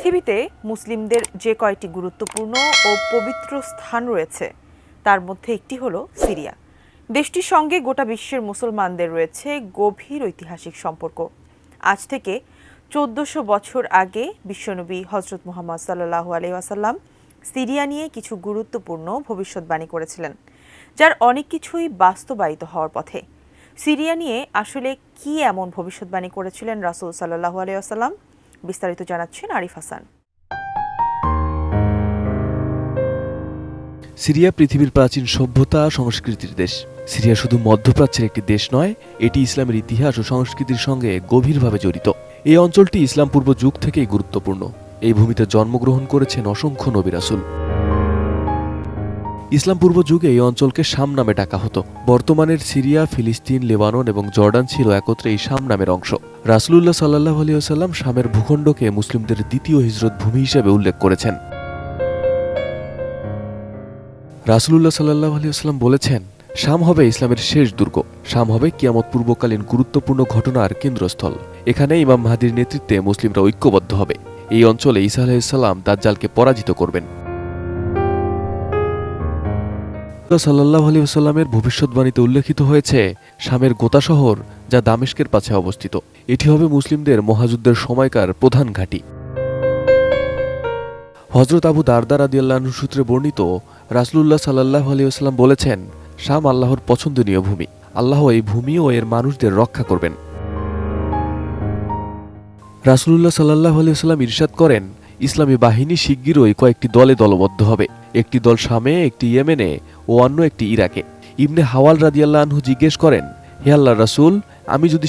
পৃথিবীতে মুসলিমদের যে কয়টি গুরুত্বপূর্ণ ও পবিত্র স্থান রয়েছে তার মধ্যে একটি হলো সিরিয়া। দেশটির সঙ্গে গোটা বিশ্বের মুসলমানদের রয়েছে গভীর ঐতিহাসিক সম্পর্ক। আজ থেকে 1400 বছর আগে বিশ্বনবী হযরত মুহাম্মদ সাল্লাল্লাহু আলাইহি ওয়াসাল্লাম সিরিয়া নিয়ে কিছু গুরুত্বপূর্ণ ভবিষ্যদ্বাণী করেছিলেন, যার অনেক কিছুই বাস্তবায়িত হওয়ার পথে। সিরিয়া নিয়ে আসলে কি এমন ভবিষ্যদ্বাণী করেছিলেন রাসূল সাল্লাল্লাহু আলাইহি ওয়াসাল্লাম? বিস্তারিত জানাচ্ছেন আরিফ হাসান। সিরিয়া পৃথিবীর প্রাচীন সভ্যতা সংস্কৃতির দেশ। সিরিয়া শুধু মধ্যপ্রাচ্যের একটি দেশ নয়, এটি ইসলামের ইতিহাস ও সংস্কৃতির সঙ্গে গভীরভাবে জড়িত। এই অঞ্চলটি ইসলাম পূর্ব যুগ থেকেই গুরুত্বপূর্ণ। এই ভূমিতে জন্মগ্রহণ করেছেন অসংখ্য নবী রাসূল। ইসলাম পূর্ব যুগে এই অঞ্চলকে শাম নামে ডাকা হতো। বর্তমানের সিরিয়া, ফিলিস্তিন, লেবানন এবং জর্ডান ছিল একত্রে এই শাম নামের অংশ। রাসূলুল্লাহ সাল্লাল্লাহু আলাইহি ওয়াসাল্লাম শামের ভূখণ্ডকে মুসলিমদের দ্বিতীয় হিজরত ভূমি হিসেবে উল্লেখ করেছেন। রাসূলুল্লাহ সাল্লাল্লাহু আলাইহি ওয়াসাল্লাম বলেছেন, শাম হবে ইসলামের শেষ দুর্গ। শাম হবে কিয়ামত পূর্বকালীন গুরুত্বপূর্ণ ঘটনার কেন্দ্রস্থল। এখানে ইমাম মাহদির নেতৃত্বে মুসলিমরা ঐক্যবদ্ধ হবে। এই অঞ্চলে ঈসা আলাইহিস সালাম দাজ্জালকে পরাজিত করবেন। সাল্লাল্লাহু আলাইহি ওয়াসাল্লামের ভবিষ্যদ্বাণীতে উল্লেখিত হয়েছে শামের গোতা শহর, যা দামেস্কের পাশে অবস্থিত। এটি হবে মুসলিমদের মহাযুদ্ধের সময়কার প্রধান ঘাঁটি। হযরত আবু দারদা রাদিয়াল্লাহু আনহু সূত্রে বর্ণিত, রাসূলুল্লাহ সাল্লাল্লাহু আলাইহি ওয়াসাল্লাম বলেছেন, শাম আল্লাহর পছন্দনীয় ভূমি। আল্লাহ এই ভূমি ও এর মানুষদের রক্ষা করবেন। রাসূলুল্লাহ সাল্লাল্লাহু আলাইহি ওয়াসাল্লাম ইরশাদ করেন, ইসলামী বাহিনী শিগগিরই কয়েকটি দলে দলবদ্ধ হবে। একটি দল শামে, একটি ইয়েমেনে ও অন্য একটি ইরাকে। ইবনে হাওয়াল রাদিয়াল্লাহু আনহু জিজ্ঞেস করেন, হে আল্লাহর রাসূল, আমি যদি